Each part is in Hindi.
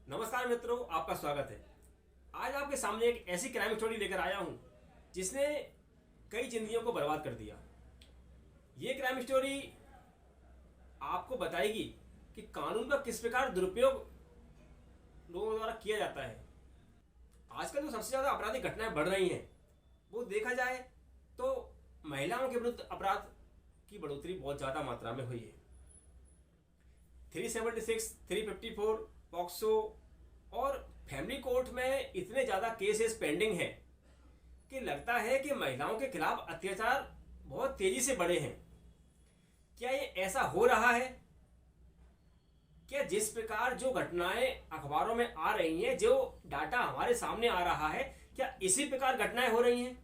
नमस्कार मित्रों, आपका स्वागत है। आज आपके सामने एक ऐसी क्राइम स्टोरी लेकर आया हूं जिसने कई जिंदगियों को बर्बाद कर दिया। ये क्राइम स्टोरी आपको बताएगी कि कानून का किस प्रकार दुरुपयोग लोगों द्वारा किया जाता है। आजकल जो सबसे ज़्यादा आपराधिक घटनाएं बढ़ रही हैं वो देखा जाए तो महिलाओं के विरुद्ध अपराध की बढ़ोतरी बहुत ज़्यादा मात्रा में हुई है। 376, 354 पॉक्सो और फैमिली कोर्ट में इतने ज़्यादा केसेस पेंडिंग हैं कि लगता है कि महिलाओं के खिलाफ अत्याचार बहुत तेजी से बढ़े हैं। क्या ये ऐसा हो रहा है? क्या जिस प्रकार जो घटनाएं अखबारों में आ रही हैं, जो डाटा हमारे सामने आ रहा है, क्या इसी प्रकार घटनाएं हो रही हैं?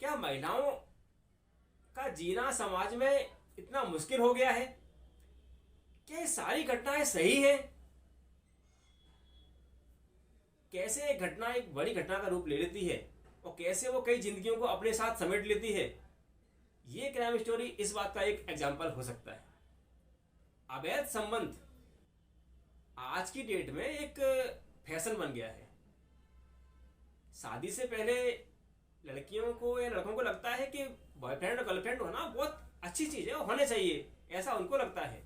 क्या महिलाओं का जीना समाज में इतना मुश्किल हो गया है? क्या ये सारी घटनाएं सही है? कैसे एक घटना एक बड़ी घटना का रूप ले लेती है और कैसे वो कई जिंदगियों को अपने साथ समेट लेती है, ये क्राइम स्टोरी इस बात का एक एग्जाम्पल हो सकता है। अवैध संबंध आज की डेट में एक फैशन बन गया है। शादी से पहले लड़कियों को या लड़कों को लगता है कि बॉयफ्रेंड और गर्लफ्रेंड होना बहुत अच्छी चीज है, होने चाहिए, ऐसा उनको लगता है।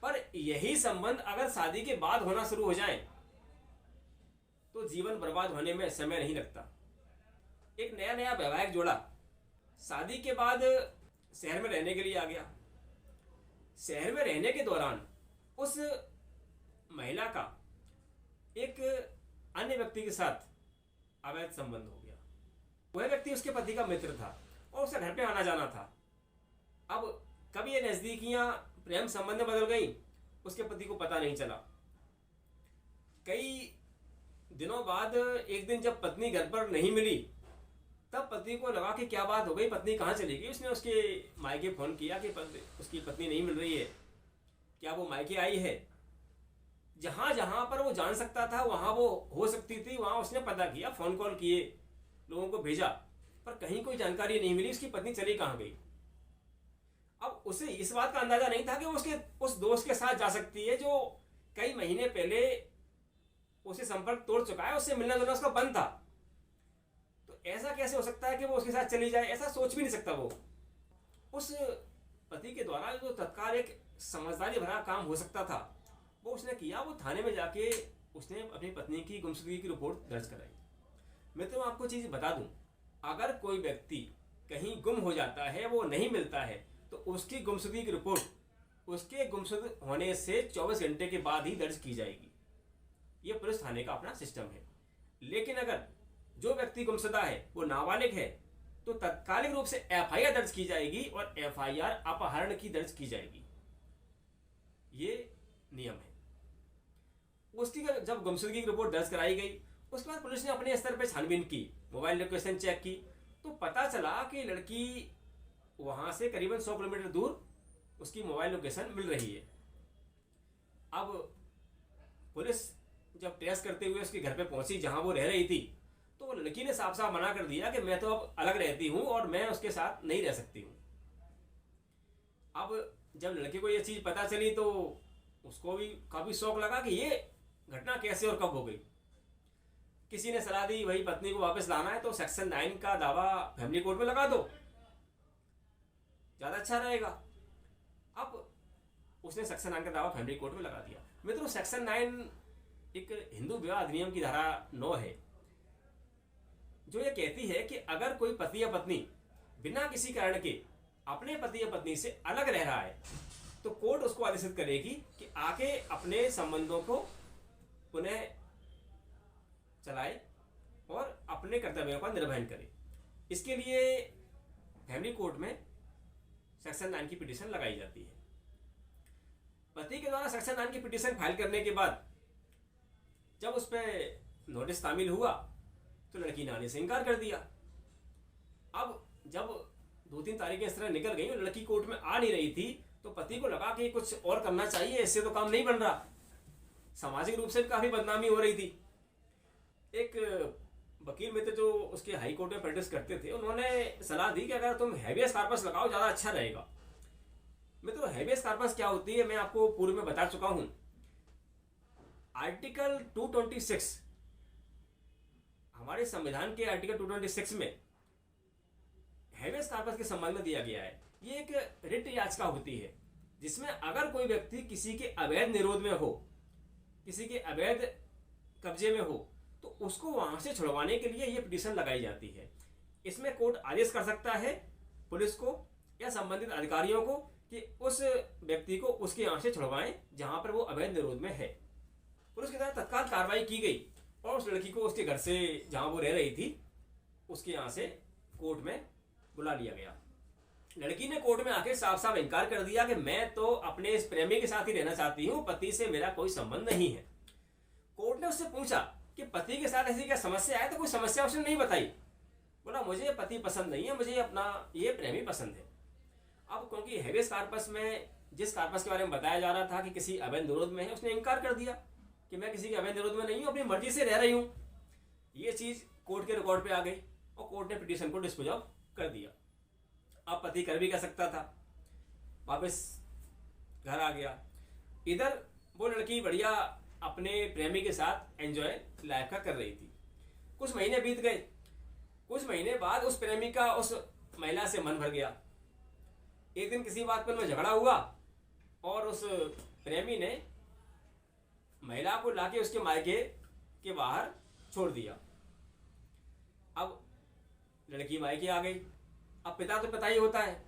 पर यही संबंध अगर शादी के बाद होना शुरू हो जाए तो जीवन बर्बाद होने में समय नहीं लगता। एक नया नया वैवाहिक जोड़ा शादी के बाद शहर में रहने के लिए आ गया। शहर में रहने के दौरान उस महिला का एक अन्य व्यक्ति के साथ अवैध संबंध हो गया। वह व्यक्ति उसके पति का मित्र था और उसे घर पे आना जाना था। अब कभी ये नजदीकियां प्रेम संबंध में बदल गई, उसके पति को पता नहीं चला। कई दिनों बाद एक दिन जब पत्नी घर पर नहीं मिली तब पति को लगा कि क्या बात हो गई, पत्नी कहाँ चली गई। उसने उसके मायके फोन किया कि उसकी पत्नी नहीं मिल रही है, क्या वो मायके आई है। जहां जहां पर वो जान सकता था वहां वो हो सकती थी, वहां उसने पता किया, फोन कॉल किए, लोगों को भेजा, पर कहीं कोई जानकारी नहीं मिली उसकी पत्नी चली कहाँ गई। अब उसे इस बात का अंदाजा नहीं था कि वो उसके उस दोस्त के साथ जा सकती है जो कई महीने पहले उसे संपर्क तोड़ चुका है, उससे मिलना जुलना उसका बंद था। तो ऐसा कैसे हो सकता है कि वो उसके साथ चली जाए? ऐसा सोच भी नहीं सकता वो। उस पति के द्वारा जो तत्काल एक समझदारी भरा काम हो सकता था वो उसने किया। वो थाने में जाके उसने अपनी पत्नी की गुमशुदगी की रिपोर्ट दर्ज कराई। मैं तो आपको चीज बता दूं, अगर कोई व्यक्ति कहीं गुम हो जाता है, वो नहीं मिलता है, तो उसकी गुमशुदगी की रिपोर्ट उसके गुमशुद होने से 24 घंटे के बाद ही दर्ज की जाएगी। ये पुलिस थाने का अपना सिस्टम है। लेकिन अगर जो व्यक्ति गुमशुदा है वो नाबालिग है तो तत्कालिक रूप से एफआईआर दर्ज की जाएगी और एफआईआर अपहरण की दर्ज की जाएगी। ये नियम है। उसकी जब गुमशुदगी की रिपोर्ट दर्ज कराई गई उसके बाद पुलिस ने अपने स्तर पर छानबीन की, मोबाइल लोकेशन चेक की, तो पता चला कि लड़की वहां से करीबन 100 किलोमीटर दूर उसकी मोबाइल लोकेशन मिल रही है। अब पुलिस जब ट्रेस करते हुए उसके घर पे पहुंची जहां वो रह रही थी, तो वो लड़की ने साफ साफ मना कर दिया कि मैं तो अब अलग रहती हूं और मैं उसके साथ नहीं रह सकती हूं। अब जब लड़के को ये चीज पता चली तो उसको भी काफी शौक लगा कि ये घटना कैसे और कब हो गई। किसी ने सलाह दी भाई पत्नी को वापस लाना है तो सेक्शन 9 का दावा फैमिली कोर्ट में लगा दो, ज्यादा अच्छा रहेगा। अब उसने सेक्शन 9 का दावा फैमिली कोर्ट में लगा दिया। मित्रों, सेक्शन 9 एक हिंदू विवाह अधिनियम की धारा 9 है जो ये कहती है कि अगर कोई पति या पत्नी बिना किसी कारण के अपने पति या पत्नी से अलग रह रहा है तो कोर्ट उसको आदेशित करेगी कि आके अपने संबंधों को पुनः चलाए और अपने कर्तव्यों का निर्वहन करे। इसके लिए फैमिली कोर्ट में सेक्शन 9 की पिटीशन लगाई जाती है। पति के द्वारा सेक्शन 9 की पिटीशन फाइल करने के बाद जब उस पर नोटिस तामील हुआ तो लड़की ने आने से इनकार कर दिया। अब जब 2-3 तारीखें इस तरह निकल गई और लड़की कोर्ट में आ नहीं रही थी तो पति को लगा कि कुछ और करना चाहिए, इससे तो काम नहीं बन रहा। सामाजिक रूप से काफी बदनामी हो रही थी। एक वकील मित्र जो उसके हाई कोर्ट में प्रैक्टिस करते थे उन्होंने सलाह दी कि अगर तुम हैबियस कॉर्पस लगाओ ज्यादा अच्छा रहेगा। मित्रों, हैबियस कॉर्पस क्या होती है मैं आपको पूर्व में बता चुका हूं। आर्टिकल 226, हमारे संविधान के आर्टिकल 226 में हैबेस कॉर्पस के संबंध में दिया गया है। ये एक रिट याचिका होती है जिसमें अगर कोई व्यक्ति किसी के अवैध निरोध में हो, किसी के अवैध कब्जे में हो, तो उसको वहां से छुड़वाने के लिए ये पिटीशन लगाई जाती है। इसमें कोर्ट आदेश कर सकता है पुलिस को या संबंधित अधिकारियों को कि उस व्यक्ति को उसके यहाँ से छुड़वाएं जहां पर वो अवैध निरोध में है। पुलिस के द्वारा तत्काल कार्रवाई की गई और उस लड़की को उसके घर से, जहां वो रह रही थी, उसके यहाँ से कोर्ट में बुला लिया गया। लड़की ने कोर्ट में आके साफ साफ इनकार कर दिया कि मैं तो अपने इस प्रेमी के साथ ही रहना चाहती हूँ, पति से मेरा कोई संबंध नहीं है। कोर्ट ने उससे पूछा कि पति के साथ ऐसी क्या समस्या है, तो कोई समस्या उसने नहीं बताई। बोला मुझे पति पसंद नहीं है, मुझे अपना ये प्रेमी पसंद है। अब क्योंकि हैबेस कॉर्पस में जिस कॉर्पस के बारे में बताया जा रहा था कि किसी अवैध निरोध में है, उसने इनकार कर दिया कि मैं किसी के अवैध निरोध में नहीं हूँ, अपनी मर्जी से रह रही हूँ। ये चीज कोर्ट के रिकॉर्ड पे आ गई और कोर्ट ने पिटीशन को डिस्पोज ऑफ कर दिया। अब पति कर भी क्या सकता था, वापस घर आ गया। इधर वो लड़की बढ़िया अपने प्रेमी के साथ एंजॉय लाइफ का कर रही थी। कुछ महीने बीत गए। कुछ महीने बाद उस प्रेमी का उस महिला से मन भर गया। एक दिन किसी बात पर झगड़ा हुआ और उस प्रेमी ने महिला को लाके उसके मायके के बाहर छोड़ दिया। अब लड़की मायके आ गई। अब पिता तो पता ही होता है,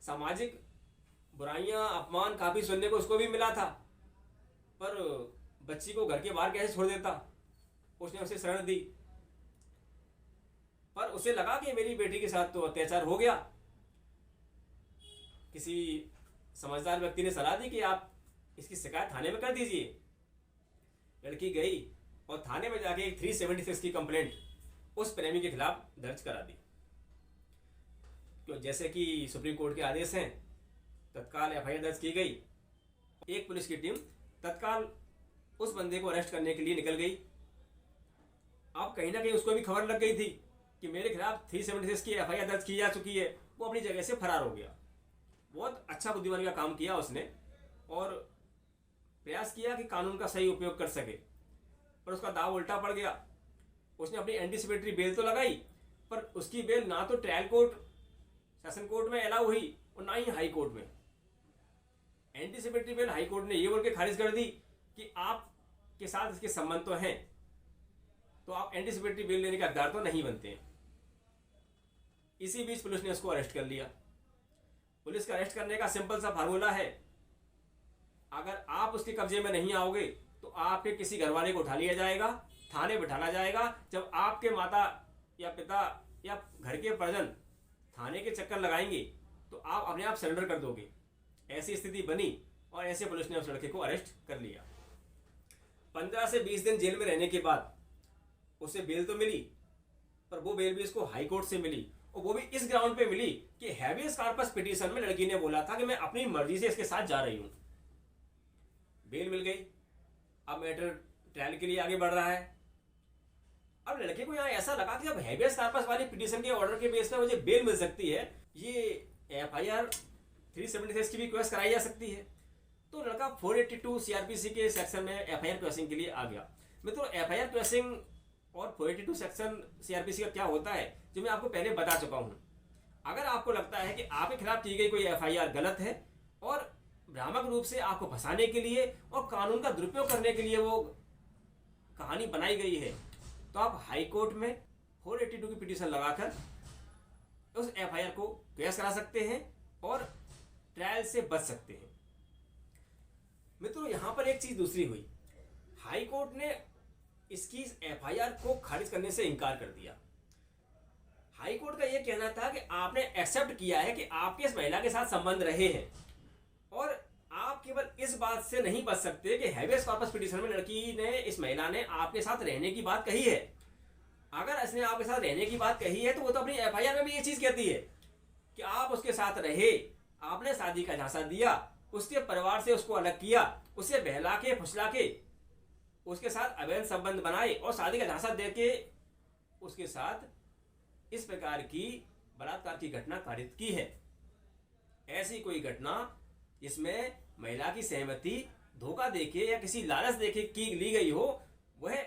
सामाजिक बुराइयां, अपमान काफी सुनने को उसको भी मिला था, पर बच्ची को घर के बाहर कैसे छोड़ देता। उसने उसे शरण दी, पर उसे लगा कि मेरी बेटी के साथ तो अत्याचार हो गया। किसी समझदार व्यक्ति ने सलाह दी कि आप इसकी शिकायत थाने में कर दीजिए। लड़की गई और थाने में जाके एक 376 की कंप्लेंट उस प्रेमी के खिलाफ दर्ज करा दी। तो जैसे कि सुप्रीम कोर्ट के आदेश हैं, तत्काल एफआईआर दर्ज की गई। एक पुलिस की टीम तत्काल उस बंदे को अरेस्ट करने के लिए निकल गई। अब कहीं ना कहीं उसको भी खबर लग गई थी कि मेरे खिलाफ 376 की एफआईआर दर्ज की जा चुकी है। वो अपनी जगह से फरार हो गया। बहुत अच्छा बुद्धिमानी का काम किया उसने और प्रयास किया कि कानून का सही उपयोग कर सके, पर उसका दाव उल्टा पड़ गया। उसने अपनी एंटीसिपेटरी बेल तो लगाई, पर उसकी बेल ना तो ट्रायल कोर्ट, सेशन कोर्ट में अलाउ हुई और ना ही हाई कोर्ट में। एंटीसिपेटरी बेल हाई कोर्ट ने ये बोल के खारिज कर दी कि आपके साथ इसके संबंध तो हैं, तो आप एंटीसिपेटरी बेल लेने के हकदार तो नहीं बनते हैं। इसी बीच पुलिस ने उसको अरेस्ट कर लिया। पुलिस का अरेस्ट करने का सिंपल सा फार्मूला है, अगर आप उसके कब्जे में नहीं आओगे तो आपके किसी घरवाले को उठा लिया जाएगा, थाने बिठाना जाएगा। जब आपके माता या पिता या घर के परिजन थाने के चक्कर लगाएंगे तो आप अपने आप सरेंडर कर दोगे। ऐसी स्थिति बनी और ऐसे पुलिस ने उस लड़के को अरेस्ट कर लिया। 15 से 20 दिन जेल में रहने के बाद उसे बेल तो मिली, पर वो बेल भी उसको हाई कोर्ट से मिली और वो भी इस ग्राउंड पे मिली कि हैबियस कॉर्पस पिटीशन में लड़की ने बोला था कि मैं अपनी मर्जी से इसके साथ जा रही हूं। बेल मिल गई। अब मैटर ट्रायल के लिए आगे बढ़ रहा है। अब लड़के को यहाँ ऐसा लगा कि अब हैबियस कॉर्पस वाली पिटीशन के ऑर्डर के बेस पर मुझे बेल मिल सकती है, ये एफआईआर 376 की भी रिक्वेस्ट कराई जा सकती है। तो लड़का 482 सीआरपीसी के सेक्शन में एफआईआर क्वेश्चन के लिए आ गया। मित्रों, एफआईआर क्वेश्चन और 482 सेक्शन सीआरपीसी का क्या होता है, जो मैं आपको पहले बता चुका हूं। अगर आपको लगता है कि आपके खिलाफ की गई कोई एफआईआर गलत है और भ्रामक रूप से आपको फंसाने के लिए और कानून का दुरुपयोग करने के लिए वो कहानी बनाई गई है, तो आप हाई कोर्ट में 482 की पिटीशन लगाकर उस एफआईआर को केस करा सकते हैं और ट्रायल से बच सकते हैं। मित्रों, यहां पर एक चीज दूसरी हुई। हाई कोर्ट ने इसकी एफआईआर को खारिज करने से इनकार कर दिया। हाई कोर्ट का यह कहना था कि आपने एक्सेप्ट किया है कि आपके इस महिला के साथ संबंध रहे हैं और आप केवल इस बात से नहीं बच सकते कि हैबियस कॉर्पस पिटीशन में लड़की ने, इस महिला ने आपके साथ रहने की बात कही है। अगर इसने आपके साथ रहने की बात कही है तो वो तो अपनी एफआईआर में भी ये चीज कहती है कि आप उसके साथ रहे, आपने शादी का झांसा दिया, उसके परिवार से उसको अलग किया, उसे बहला के फुसला के उसके साथ अवैध संबंध बनाए और शादी का झांसा देके उसके साथ इस प्रकार की बलात्कार की घटना कारित की है। ऐसी कोई घटना जिसमें महिला की सहमति धोखा देके या किसी लालच देके की ली गई हो, वह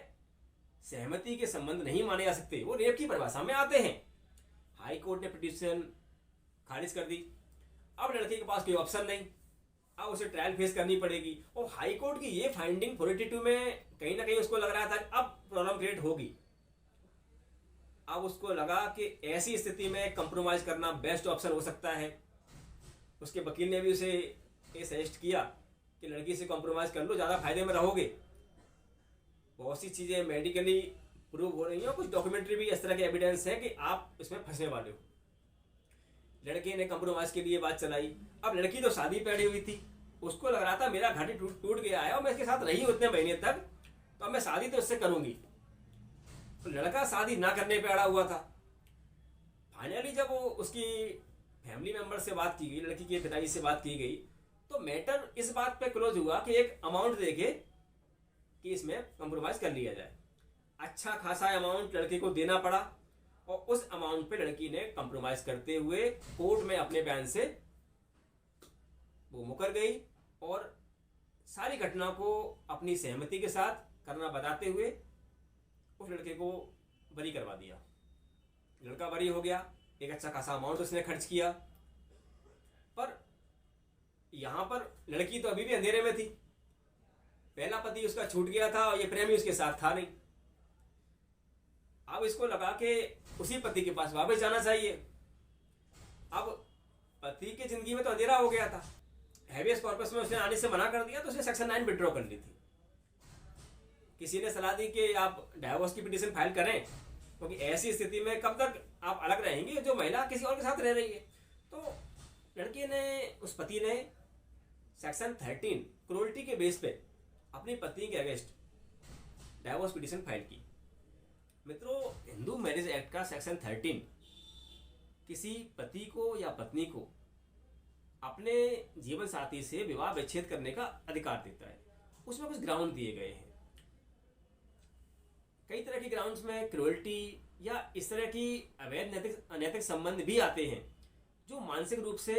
सहमति के संबंध नहीं माने जा सकते, वो रेप की परिभाषा में आते हैं। हाई कोर्ट ने पिटीशन खारिज कर दी। अब लड़के के पास कोई ऑप्शन नहीं, अब उसे ट्रायल फेस करनी पड़ेगी। और हाई कोर्ट की ये फाइंडिंग 42 में कहीं ना कहीं उसको लग रहा था अब प्रॉब्लम क्रिएट होगी। अब उसको लगा कि ऐसी स्थिति में कंप्रोमाइज करना बेस्ट ऑप्शन हो सकता है। उसके वकील ने भी उसे ये सजेस्ट किया कि लड़की से कंप्रोमाइज कर लो, ज़्यादा फायदे में रहोगे। बहुत सी चीज़ें मेडिकली प्रूव हो रही हैं और कुछ डॉक्यूमेंट्री भी इस तरह के एविडेंस है कि आप इसमें फंसने वाले हो। लड़के ने कंप्रोमाइज के लिए बात चलाई। अब लड़की तो शादी पे अड़ी हुई थी, उसको लग रहा था मेरा घाटी टूट गया है और मैं इसके साथ रही उतने महीने तक, तो अब मैं शादी तो इससे करूंगी। तो लड़का शादी ना करने पे अड़ा हुआ था। फाइनली जब वो उसकी फैमिली मेंबर से बात की गई, लड़की के पिताजी से बात की गई, तो मैटर इस बात पे क्लोज हुआ कि एक अमाउंट देके कि इसमें कंप्रोमाइज कर लिया जाए। अच्छा खासा अमाउंट लड़के को देना पड़ा और उस अमाउंट पे लड़की ने कंप्रोमाइज करते हुए कोर्ट में अपने बयान से वो मुकर गई और सारी घटना को अपनी सहमति के साथ करना बताते हुए उस लड़के को बरी करवा दिया। लड़का बरी हो गया, एक अच्छा खासा अमाउंट उसने खर्च किया। पर यहां पर लड़की तो अभी भी अंधेरे में थी। पहला पति उसका छूट गया था और ये प्रेमी उसके साथ था नहीं। अब इसको लगा कि उसी पति के पास वापस जाना चाहिए। अब पति की जिंदगी में तो अंधेरा हो गया था। हैबियस कॉर्पस में उसने आने से मना कर दिया, तो उसने सेक्शन 9 विड्रॉ कर ली थी। किसी ने सलाह दी कि आप डाइवोर्स की पिटीशन फाइल करें, क्योंकि ऐसी स्थिति में कब तक आप अलग रहेंगे जो महिला किसी और के साथ रह रही है। तो लड़की ने, उस पति ने सेक्शन 13 क्रूरल्टी के बेस पे अपनी पत्नी के अगेंस्ट डाइवोर्स पिटीशन फाइल की। मित्रों, हिंदू मैरिज एक्ट का सेक्शन 13 किसी पति को या पत्नी को अपने जीवन साथी से विवाह विच्छेद करने का अधिकार देता है। उसमें कुछ ग्राउंड दिए गए हैं। कई तरह के ग्राउंड्स में क्रूरल्टी या इस तरह की अवैध अनैतिक संबंध भी आते हैं जो मानसिक रूप से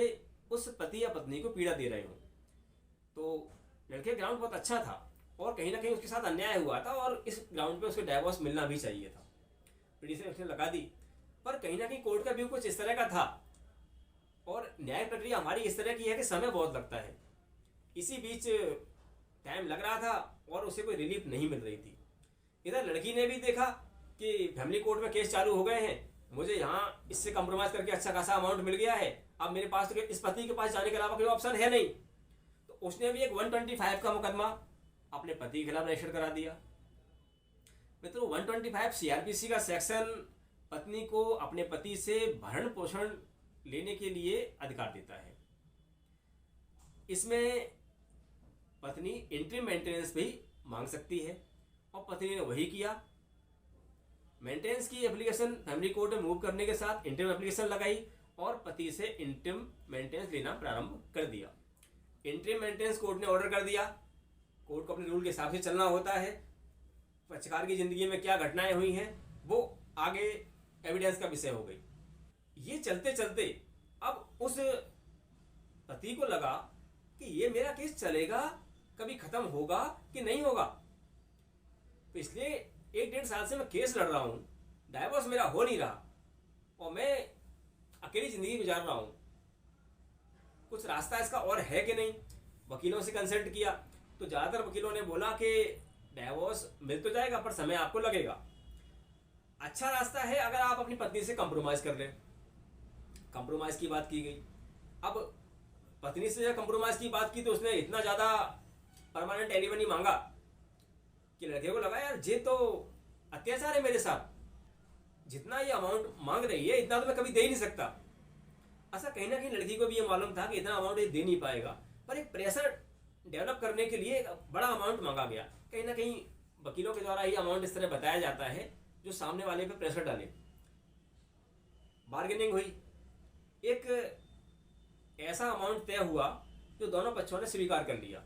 उस पति या पत्नी को पीड़ा दे रहे हों। तो लड़के का ग्राउंड बहुत अच्छा था और कहीं ना कहीं उसके साथ अन्याय हुआ था और इस ग्राउंड पे उसको डाइवोर्स मिलना भी चाहिए था। पिटीशन उसने लगा दी, पर कहीं ना कहीं कोर्ट का व्यू कुछ इस तरह का था और न्याय प्रक्रिया हमारी इस तरह की है कि समय बहुत लगता है। इसी बीच टाइम लग रहा था और उसे कोई रिलीफ नहीं मिल रही थी। इधर लड़की ने भी देखा कि फैमिली कोर्ट में केस चालू हो गए हैं, मुझे यहाँ इससे कंप्रोमाइज करके अच्छा खासा अमाउंट मिल गया है, अब मेरे पास तो इस पति के पास जाने के अलावा कोई ऑप्शन है नहीं। तो उसने भी एक 125 का मुकदमा अपने पति के खिलाफ रजिस्टर करा दिया। मित्रों, 125 सीआरपीसी का सेक्शन पत्नी को अपने पति से भरण पोषण लेने के लिए अधिकार देता है। इसमें पत्नी इंटरिम मेंटेनेंस भी मांग सकती है और पत्नी ने वही किया। मेंटेनेंस की एप्लीकेशन फैमिली कोर्ट में मूव करने के साथ इंटरिम एप्लीकेशन लगाई और पति से इंटरिम मेंटेनेंस लेना प्रारंभ कर दिया। इंटरिम मेंटेनेंस कोर्ट ने ऑर्डर कर दिया। कोर्ट को अपने रूल के हिसाब से चलना होता है। पक्षकार की जिंदगी में क्या घटनाएं हुई हैं वो आगे एविडेंस का विषय हो गई। ये चलते चलते अब उस पति को लगा कि ये मेरा केस चलेगा, कभी खत्म होगा कि नहीं होगा। तो इसलिए 1-1.5 साल से मैं केस लड़ रहा हूं, डाइवोर्स मेरा हो नहीं रहा और मैं अकेली जिंदगी गुजार रहा हूं। कुछ रास्ता इसका और है कि नहीं। वकीलों से कंसल्ट किया तो ज्यादातर वकीलों ने बोला कि डाइवोर्स मिल तो जाएगा पर समय आपको लगेगा। अच्छा रास्ता है अगर आप अपनी पत्नी से कंप्रोमाइज कर लें। कंप्रोमाइज की बात की गई। अब पत्नी से जब कंप्रोमाइज की बात की तो उसने इतना ज्यादा परमानेंट एलिमनी मांगा कि लड़के को लगा यार ये तो अत्याचार है मेरे साथ, जितना ये अमाउंट मांग रही है इतना तो मैं कभी दे ही नहीं सकता। ऐसा कहीं ना कहीं लड़की को भी ये मालूम था कि इतना अमाउंट ये दे नहीं पाएगा, पर एक प्रेशर डेवलप करने के लिए एक बड़ा अमाउंट मांगा गया। कहीं ना कहीं वकीलों के द्वारा ये अमाउंट इस तरह बताया जाता है जो सामने वाले पे प्रेशर डाले। बार्गेनिंग हुई, एक ऐसा अमाउंट तय हुआ जो दोनों पक्षों ने स्वीकार कर लिया।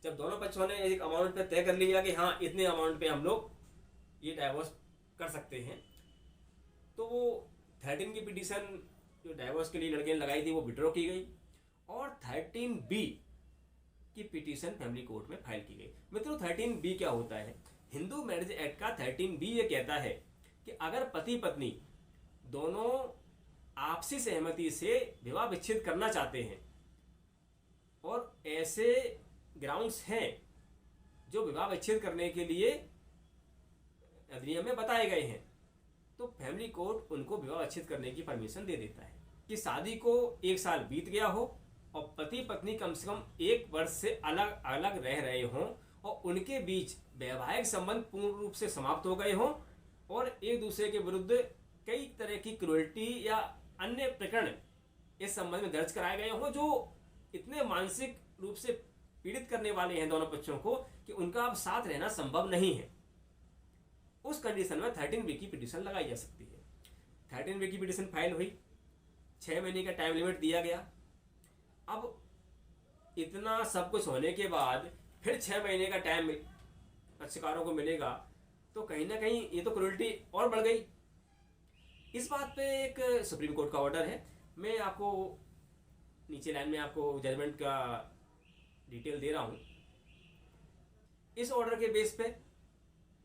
जब दोनों पक्षों ने एक अमाउंट पे तय कर लिया कि हाँ इतने अमाउंट पे हम लोग ये डाइवोर्स कर सकते हैं, तो वो 13 की पिटीशन जो डाइवोर्स के लिए लड़के ने लगाई थी वो विड्रॉ की गई और 13B की पिटीशन फैमिली कोर्ट में फाइल की गई। मित्रों 13B क्या होता है? हिंदू मैरिज एक्ट का 13B ये कहता है कि अगर पति पत्नी दोनों आपसी सहमति से विवाह विच्छेद करना चाहते हैं और ऐसे ग्राउंड्स हैं जो विवाह विच्छेद करने के लिए अधिनियम में बताए गए हैं, तो फैमिली कोर्ट उनको विवाह विच्छेद करने की परमिशन दे देता है। कि शादी को 1 साल बीत गया हो और पति पत्नी कम से कम 1 वर्ष से अलग अलग रह रहे हों और उनके बीच वैवाहिक संबंध पूर्ण रूप से समाप्त हो गए हों और एक दूसरे के विरुद्ध कई तरह की क्रूरल्टी या अन्य प्रकरण इस संबंध में दर्ज कराए गए हों जो इतने मानसिक रूप से पीड़ित करने वाले हैं दोनों पक्षों को कि उनका अब साथ रहना संभव नहीं है। उस कंडीशन में 13B की पिटीशन लगाई जा सकती है। 13B की पिटीशन फाइल हुई, 6 महीने का टाइम लिमिट दिया गया। अब इतना सब कुछ होने के बाद फिर 6 महीने का टाइम पक्षकारों को मिलेगा, तो कहीं ना कहीं ये तो क्रूरल्टी और बढ़ गई। इस बात पे एक सुप्रीम कोर्ट का ऑर्डर है, मैं आपको नीचे लाइन में आपको जजमेंट का डिटेल दे रहा हूँ। इस ऑर्डर के बेस पे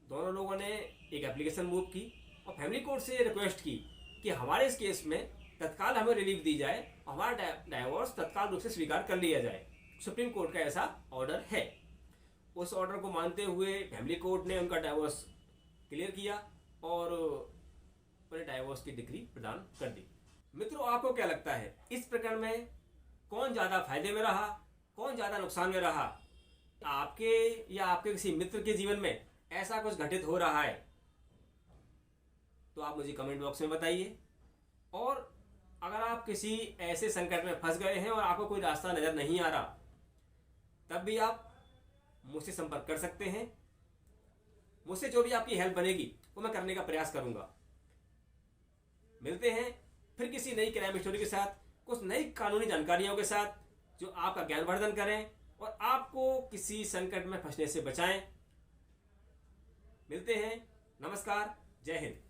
दोनों लोगों ने एक एप्लीकेशन मूव की और फैमिली कोर्ट से रिक्वेस्ट की कि हमारे इस केस में तत्काल हमें रिलीफ दी जाए, हमारा डाइवोर्स तत्काल रूप से स्वीकार कर लिया जाए। सुप्रीम कोर्ट का ऐसा ऑर्डर है। उस ऑर्डर को मानते हुए फैमिली कोर्ट ने उनका डाइवोर्स क्लियर किया और उन्हें डाइवोर्स की डिग्री प्रदान कर दी। मित्रों आपको क्या लगता है इस प्रकरण में कौन ज़्यादा फायदे में रहा, कौन ज़्यादा नुकसान में रहा? आपके या आपके किसी मित्र के जीवन में ऐसा कुछ घटित हो रहा है तो आप मुझे कमेंट बॉक्स में बताइए। और अगर आप किसी ऐसे संकट में फंस गए हैं और आपको कोई रास्ता नज़र नहीं आ रहा, तब भी आप मुझसे संपर्क कर सकते हैं। मुझसे जो भी आपकी हेल्प बनेगी वो मैं करने का प्रयास करूंगा। मिलते हैं फिर किसी नई क्राइम स्टोरी के साथ, कुछ नई कानूनी जानकारियों के साथ जो आपका ज्ञानवर्धन करें और आपको किसी संकट में फंसने से बचाएं। मिलते हैं। नमस्कार। जय हिंद।